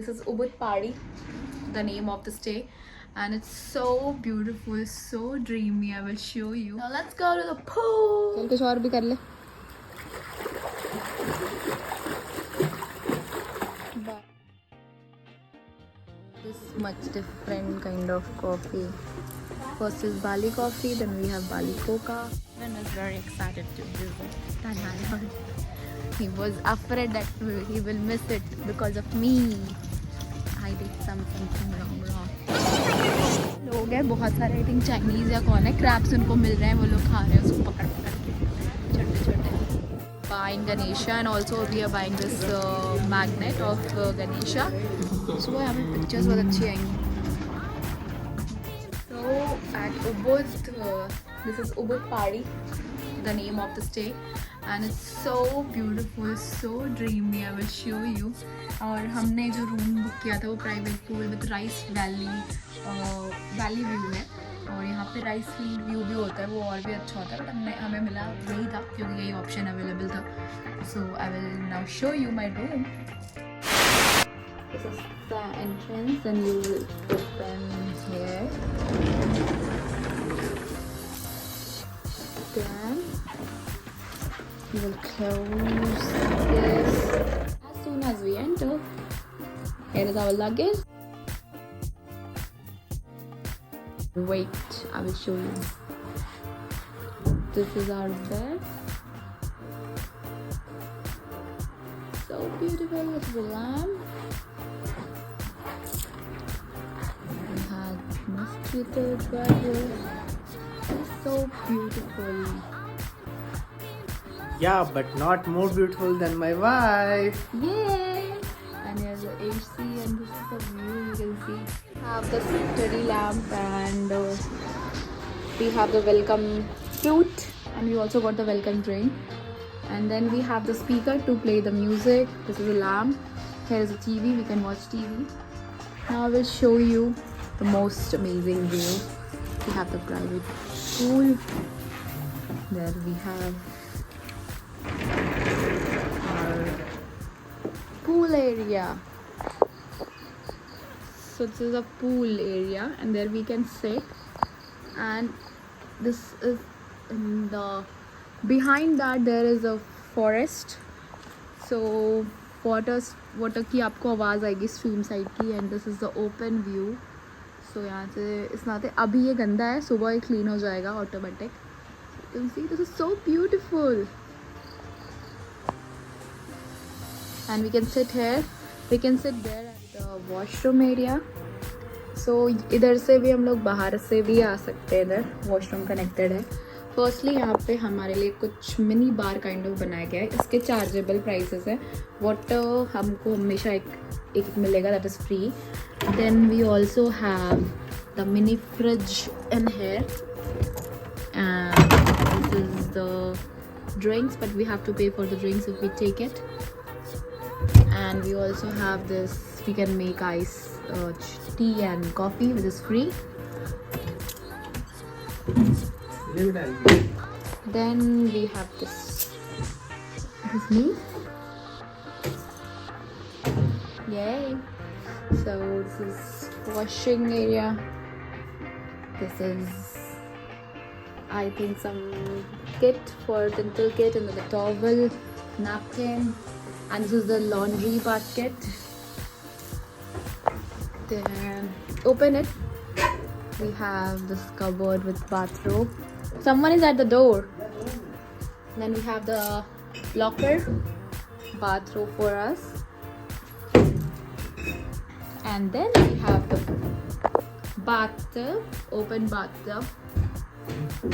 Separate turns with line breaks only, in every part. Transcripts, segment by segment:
This is Ubud Padi, the name of the stay, and it's so beautiful, so dreamy. I will show you. Now let's go to the pool. चल कुछ और भी कर ले. This much different kind of coffee. First is Bali coffee, then we have Bali coca. Ben is very excited to visit Tanana. He was afraid that he will miss it because of me. I did something wrong. लोग हैं बहुत सारे, I think Chinese या कौन है, crabs उनको मिल रहे हैं, वो लोग खा रहे हैं उसको पकड़ पकड़ के छोटे छोटे. Buying Ganesha, and also we are buying this magnet of Ganesha. So वो यहाँ पे पिक्चर्स बहुत अच्छी आएंगी. So at Ubud, this is Ubud Padi, the name of the stay, and it's so beautiful, so dreamy. I will show you. और हमने जो room book किया था वो private pool with rice valley view है, और यहाँ पे राइस फील्ड व्यू भी होता है, वो और भी अच्छा होता है, बट हमें मिला यही था क्योंकि यही ऑप्शन अवेलेबल था. So I will now show you my room. This is the entrance, and you will open here. Then you will close this as soon as we enter. Here is our luggage. Wait, I will show you. This is our bed. So beautiful with the lamp. We had mosquitoes right here. It's so beautiful.
Yeah, but not more beautiful than my wife.
Yay! And here's the AC, and this is the view. You can see. Have the study lamp, and we have the welcome flute, and we also got the welcome drink. And then we have the speaker to play the music. This is a lamp. Here is a TV. We can watch TV. Now I will show you the most amazing view. We have the private pool. There we have our pool area. So this is a pool area, and there we can sit, and this is in the behind that there is a forest. So water की आपको आवाज़ आएगी stream side की, and this is the open view. So यहाँ से इस नाते अभी ये गंदा है, सुबह ये क्लीन हो जाएगा automatic. You can see this is so beautiful, and we can sit here. We can sit there at the washroom area. So इधर से भी हम लोग बाहर से भी आ सकते हैं, इधर वॉशरूम कनेक्टेड है. फर्स्टली यहाँ पे हमारे लिए कुछ मिनी बार काइंड ऑफ बनाया गया है. इसके चार्जेबल प्राइसेस है. वाटर हमको हमेशा एक मिलेगा, that is free. Then we also have the mini fridge in here, and this is the drinks, but we have to pay for the drinks if we take it. And we also have this, we can make tea and coffee, which is free. Then we have this me. Yay. So this is washing area. This is, I think, some kit for dental kit, and then the towel, napkin. And this is the laundry basket. Then open it. We have this cupboard with bathrobe. Someone is at the door. Then we have the locker, bathrobe for us. And then we have the bathtub, open bathtub,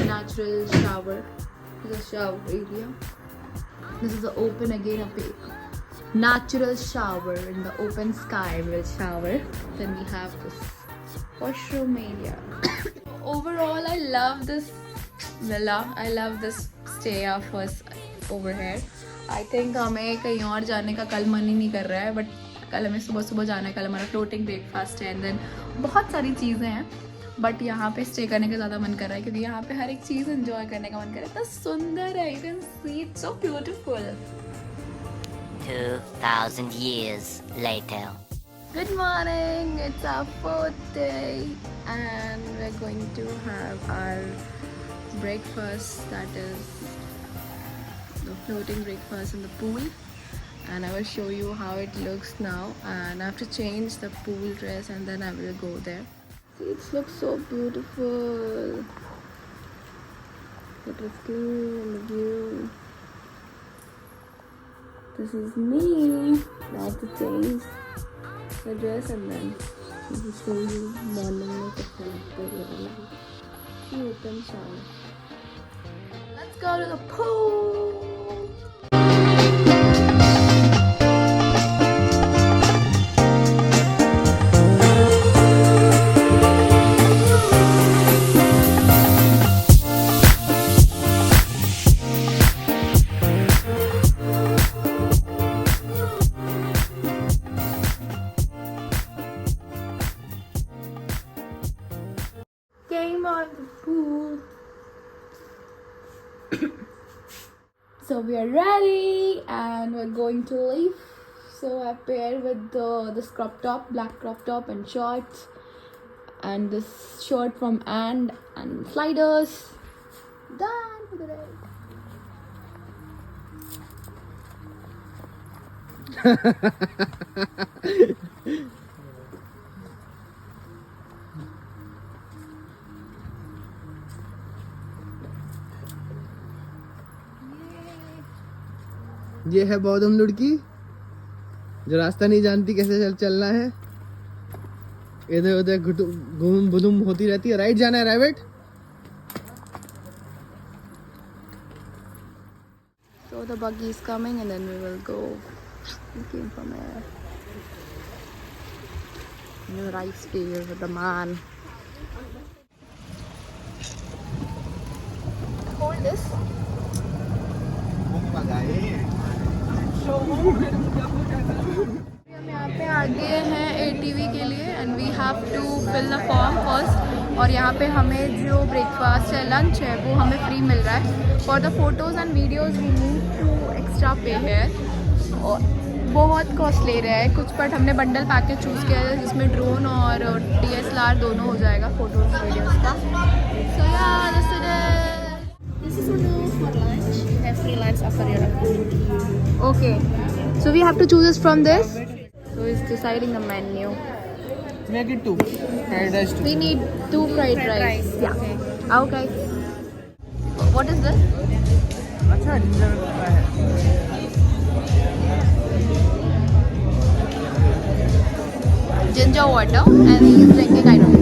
natural shower. This is the shower area. This is the open again up here. Natural shower in the open sky will shower. Then we have this washroom area. Overall, I love this villa. I love this stay of us over here. I think हमें कहीं और जाने का कल मन ही नहीं कर रहा है, बट कल हमें सुबह सुबह जाना है. कल हमारा फ्लोटिंग ब्रेकफास्ट है, एंड देन बहुत सारी चीज़ें हैं, बट यहाँ पे स्टे करने का ज़्यादा मन कर रहा है क्योंकि यहाँ पे हर एक चीज़ एंजॉय करने का मन कर रहा है. इतना सुंदर है. You can see it's so beautiful.
2,000 years later.
Good morning, it's our fourth day and we're going to have our breakfast, that is the floating breakfast in the pool, and I will show you how it looks now, and I have to change the pool dress and then I will go there. See, it looks so beautiful. It is clean and the view. This is me. I have to change the dress and then I will show you morning makeup. Cute and shower. Let's go to the pool. Came on the pool. So we are ready and we're going to leave. So I paired with this crop top, black crop top and shorts, and this shirt from and sliders. Done for the day.
ये है बौद्धम लड़की जो रास्ता नहीं जानती कैसे चलना है, इधर उधर घूम बुदुम होती रहती है। राइट जाना है, right.
So the buggy is coming and then we will go looking from there. The rice field with the man. Hold this. हम यहाँ पे आ गए हैं ATV के लिए and we have to fill the form first, और यहाँ पे हमें जो ब्रेकफास्ट है, लंच है, वो हमें फ्री मिल रहा है। For the photos and videos we need to extra pay है और बहुत कॉस्ट ले रहा है कुछ, बट हमने बंडल पैकेज चूज़ किया है जिसमें ड्रोन और DSLR दोनों हो जाएगा फोटोज़ वीडियोज़ का। सो या
This is for lunch. You have free lunch after your activity.
Okay, so we have to choose this from this. So he's deciding the menu.
Make it 2. Fried rice 2.
We need 2 fried rice. Yeah. Okay. What is this?
अच्छा ginger का है।
Ginger water, and he's drinking, I don't know.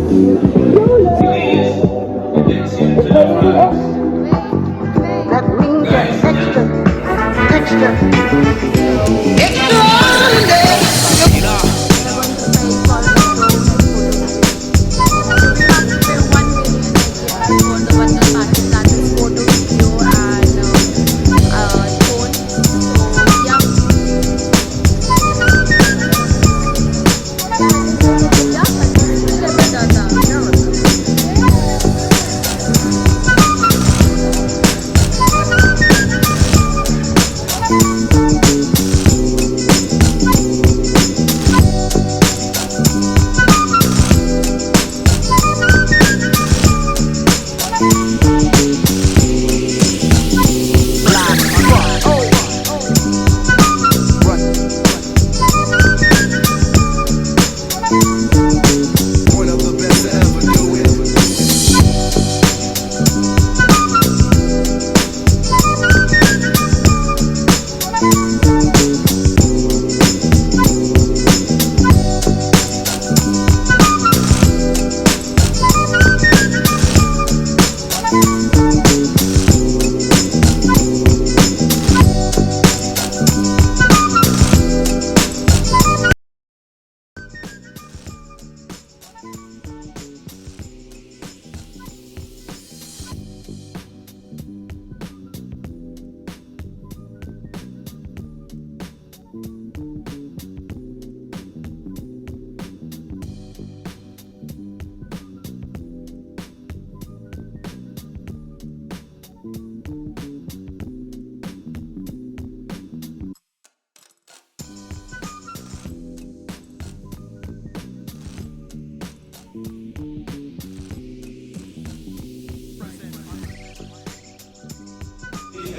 That means that extra.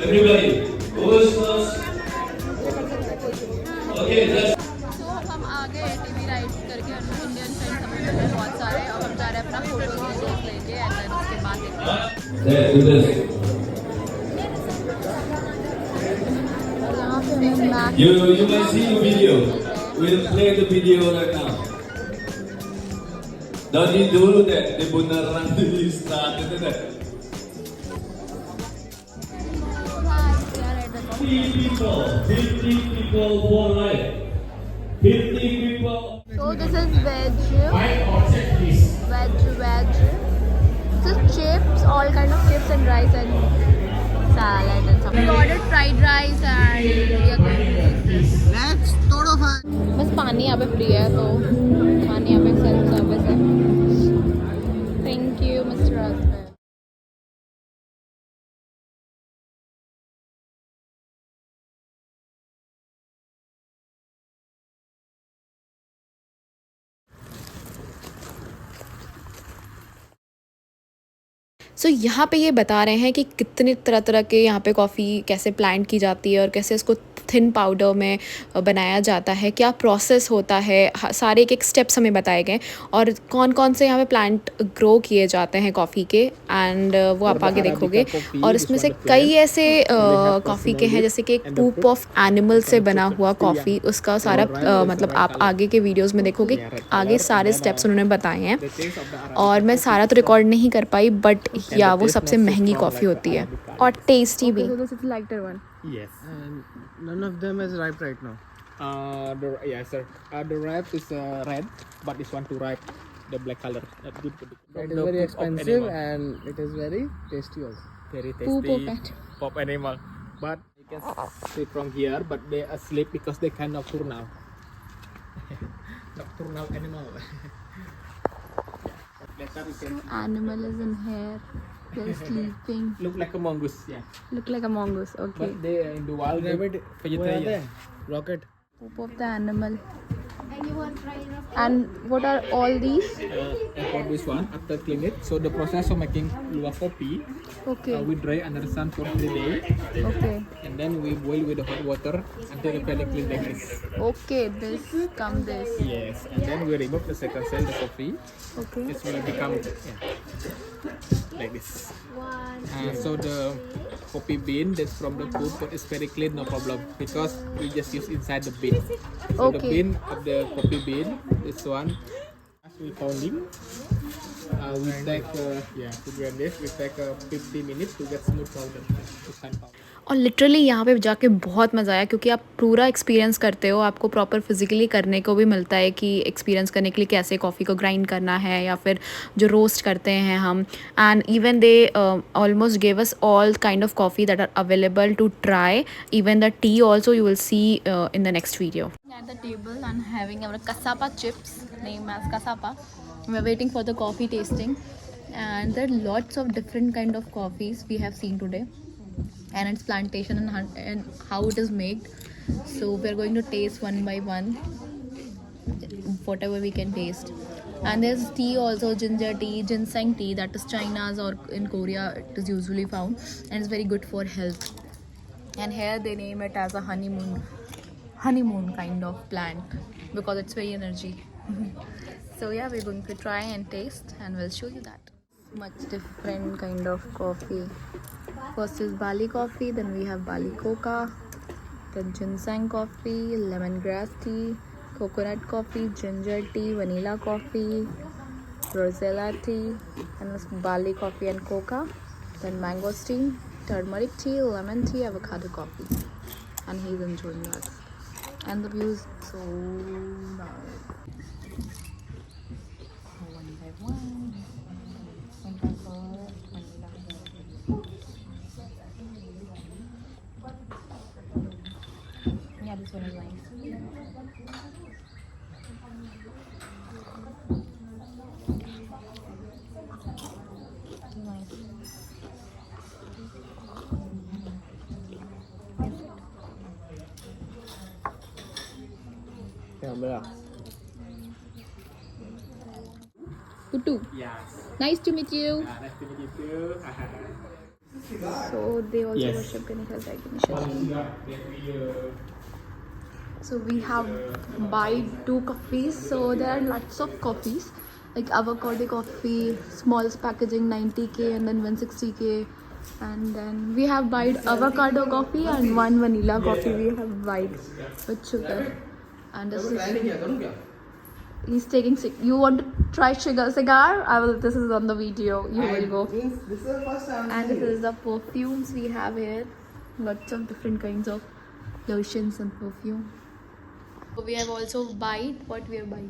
Everybody, Ostos. Okay, let's.
तो हम आ गए TV rides करके Indian friends हमें मिले बहुत सारे और हम जा रहे हैं अपना फोटो वीडियोस लेके एंड देन उसके बाद देखते हैं।
Let's do this.
यहाँ पे हमें Mac
You might see the video. We'll play the video right now. Don't you do that? Di beneran di start itu deh. 50 people for life. 50 people.
So this is veg. Veg. This is chips, all kind of chips and rice and salad and something. We ordered fried rice and we are going to eat this.
Let's थोड़ा fun.
बस पानी यहाँ पे free है तो पानी यहाँ पे सेल्फ सर्विस है. Thank you, Mr. Husband. सो यहाँ पे ये बता रहे हैं कि कितने तरह तरह के यहाँ पे कॉफ़ी कैसे प्लांट की जाती है और कैसे इसको थिन पाउडर में बनाया जाता है, क्या प्रोसेस होता है, सारे एक एक स्टेप्स हमें बताए गए और कौन कौन से यहाँ पे प्लांट ग्रो किए जाते हैं कॉफ़ी के एंड वो आप आगे देखोगे। और इसमें से कई ऐसे कॉफ़ी के हैं जैसे कि एक पूप ऑफ एनिमल से बना हुआ कॉफ़ी, उसका सारा मतलब आप आगे के वीडियोज़ में देखोगे, आगे सारे स्टेप्स उन्होंने बताए हैं और मैं सारा तो रिकॉर्ड नहीं कर पाई बट या वो सबसे महंगी कॉफ़ी होती है और टेस्टी भी।
Yes. And none of them is ripe right now.
Yes, sir. The ripe is red, but this one to ripe the black color. That good.
It is very expensive and it is very tasty also.
Very
Poop
tasty.
of it.
Pop animal. But you can see from here, but they asleep because they kind of nocturnal. Nocturnal animal. Later you can
Animal is in here. They're sleeping.
look like a mongoose. Yeah.
Look like a mongoose. Okay.
But they in the wild they
Where are
vegetarian.
they? Rocket.
Poop of the animal. And what are all these?
For this one, after clean it, so the process of making luwak kopi,
Okay.
we dry under the sun for 3 days,
Okay.
and then we boil with the hot water until it very clean like this.
Okay. This come this.
Yes, and then we remove the second cell, the coffee.
Okay.
It will become like this. So the coffee bean that's from the food, but it's very clean, no problem, because we just use inside the bean. So the
Okay.
bean of the coffee bean, this one, as we pounding. We take to grab this. We take 50 minutes to get smooth powder. To fine powder.
और literally यहाँ पे जाके बहुत मज़ा आया क्योंकि आप पूरा एक्सपीरियंस करते हो, आपको प्रॉपर फिजिकली करने को भी मिलता है कि एक्सपीरियंस करने के लिए कैसे कॉफ़ी को ग्राइंड करना है या फिर जो रोस्ट करते हैं हम। And even they almost give us all kind of coffee that are available to try, even the tea also you will see in the next video. At the table and having our cassava chips, named as cassava. We're waiting for the coffee tasting, and there are lots of different kind of coffees we have seen today, and its plantation and how it is made. So we're going to taste one by one, whatever we can taste. And there's tea also, ginger tea, ginseng tea, that is China's or in Korea it is usually found, and it's very good for health. And here they name it as a honeymoon kind of plant because it's very energy. So yeah, we're going to try and taste and we'll show you that. Much different kind of coffee. First is Bali coffee, then we have Bali coca, then ginseng coffee, lemongrass tea, coconut coffee, ginger tea, vanilla coffee, rosella tea, and this Bali coffee and coca, then mangosteen, turmeric tea, lemon tea, avocado coffee, and he's enjoying that. And the view is so nice. One by one. One by four. Yeah, this one is nice. Nice.
Camera.
Kutu.
Yes.
Nice to meet you.
Nice to meet you too.
So they also
Yes.
worship Ganesha like initially. So we have buy 2 coffees. So there are lots of coffees like avocado coffee, small packaging 90k and then 160k. And then we have buy avocado coffee and 1 vanilla coffee we have buy with sugar. And this is he's taking you want to try cigar? I will. This is on the video. You will go.
This is the first time.
And this is the perfumes we have here. Lots of different kinds of lotions and perfume. We have also buy what we have buy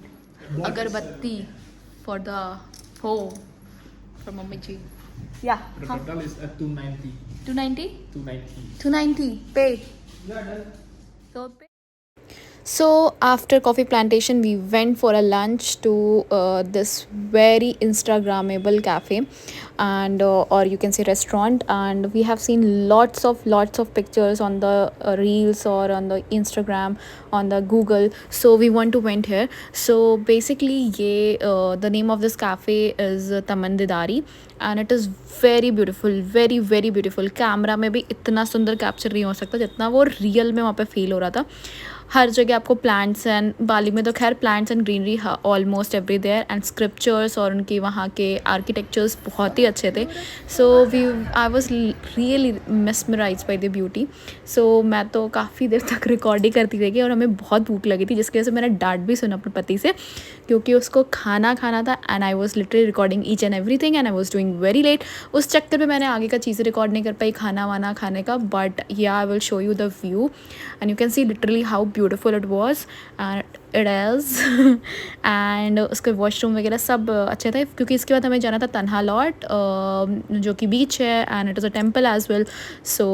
agarbatti for the home from Mummy ji. Yeah.
The total is 290.
290?
290.
290. Pay. So pay. So after coffee plantation we went for a lunch to this very instagrammable cafe and or you can say restaurant, and we have seen lots of pictures on the reels or on the Instagram, on the Google, so we want to went here. So basically the name of this cafe is Tamandidari and it is very beautiful, very beautiful. Camera में भी इतना सुंदर capture नहीं हो सकता जितना वो real में वहाँ पे फील हो रहा था. हर जगह आपको प्लांट्स एंड बाली में तो खैर plants and greenery almost every there and scriptures और उनकी वहाँ के आर्किटेक्चर्स बहुत ही अच्छे थे. So I was really mesmerised by the beauty. So मैं तो काफ़ी देर तक रिकॉर्ड ही करती रही और हमें बहुत भूख लगी थी जिसकी वजह से मैंने डांट भी सुना अपने पति से क्योंकि उसको खाना था and I was literally recording each and everything and I was doing very late. उस चक्कर में मैंने आगे का चीज़ें रिकॉर्ड नहीं कर पाई खाना वाना खाने का. बट या I will show you the view and you can see literally how beautiful it was and it is. And उसके वॉशरूम वगैरह सब अच्छे थे क्योंकि इसके बाद हमें जाना था तन्हा लॉट जो कि बीच है and it is a temple as well. So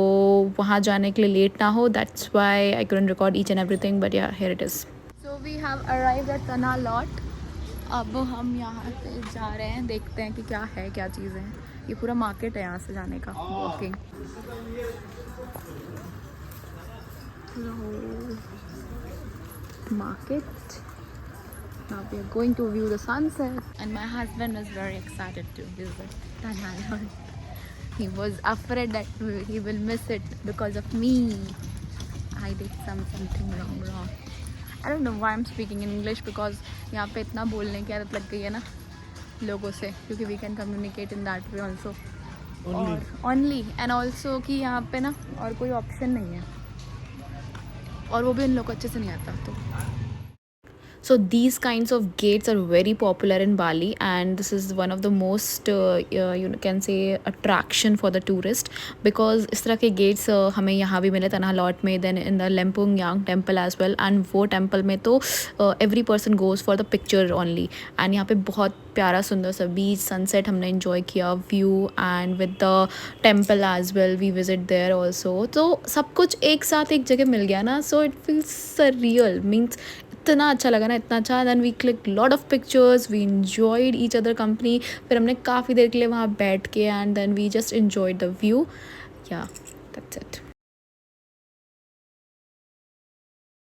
वहाँ जाने के लिए लेट ना हो, that's why I couldn't record each and everything. But yeah here it is. So we have arrived at Tanah Lot. अब हम यहाँ पे जा रहे हैं, देखते हैं कि क्या है क्या चीज़ें हैं. ये पूरा मार्केट है यहाँ से जाने का walking. Market. Now we are going to view the sunset and my husband was very excited to visit Tanha Lodge. He was afraid that he will miss it because of me. I did something wrong. I don't know why I'm speaking in English because यहाँ पे इतना बोलने की आदत लग गई है ना लोगों से क्योंकि we can communicate in that way also. Only and also कि यहाँ पे ना और कोई ऑप्शन नहीं है और वो भी उन लोग को अच्छे से नहीं आता. तो so these kinds of gates are very popular in Bali and this is one of the most you can say attraction for the tourist because इस तरह के gates हमें यहाँ भी मिले तन्हा लॉट में, then in the Lempung Yang temple as well. and वो temple में तो every person goes for the picture only and यहाँ पे बहुत प्यारा सुंदर सा बीच सनसेट हमने enjoy किया view and with the temple as well we visit there also. तो सब कुछ एक साथ एक जगह मिल गया ना, so it feels surreal. means इतना अच्छा लगा ना, इतना अच्छा. Then we click lot of pictures, we enjoyed each other company. फिर हमने काफ़ी देर के लिए वहाँ बैठ के and then we just enjoyed the view. Yeah that's it.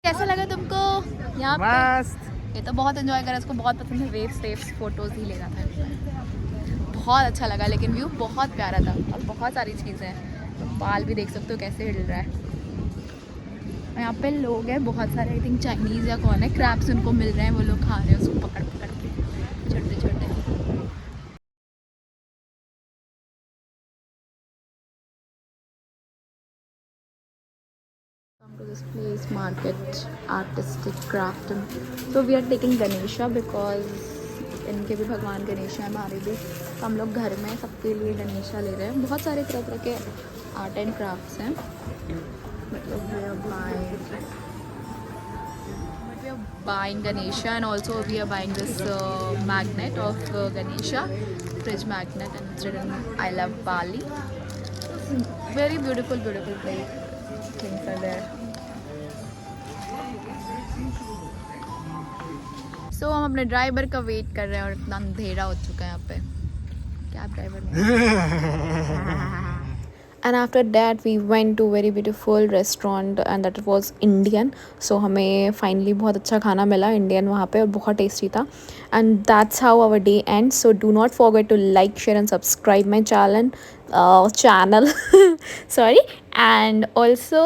कैसा लगा तुमको यहाँ पे? ये तो बहुत इन्जॉय करा, इसको बहुत पसंद है. वेव्स फोटोज़ ही ले रहा था. बहुत अच्छा लगा लेकिन व्यू बहुत प्यारा था और बहुत सारी चीज़ें हैं. तो बाल भी देख सकते हो कैसे हिल रहा है. यहाँ पे लोग हैं बहुत सारे, आई थिंक चाइनीज़ या कौन है, क्रैब्स उनको मिल रहे हैं, वो लोग खा रहे हैं उसको पकड़ के छोटे छोटे. Come to this place, market, artistic craft. So we are taking Ganesha because इनके भी भगवान गणेश हैं, हमारे भी. तो हम लोग घर में सबके लिए गणेशा ले रहे हैं. बहुत सारे तरह के आर्ट एंड क्राफ्ट्स हैं. But we are buying Ganesha and also we are buying this magnet of Ganesha, fridge magnet, and it's written I love Bali. Very beautiful place. Things are there. So हम अपने driver का wait कर रहे हैं और इतना अंधेरा हो चुका है यहाँ पे. कैब ड्राइवर ने and after that we went to very beautiful restaurant and that was Indian. So हमें फाइनली बहुत अच्छा खाना मिला इंडियन वहाँ पे और बहुत टेस्टी था. And that's how our day end. So do not forget to like share and subscribe my channel sorry, and also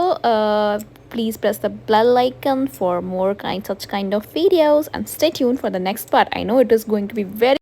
please press the bell icon for more such kind of videos, and stay tuned for the next part. I know it is going to be very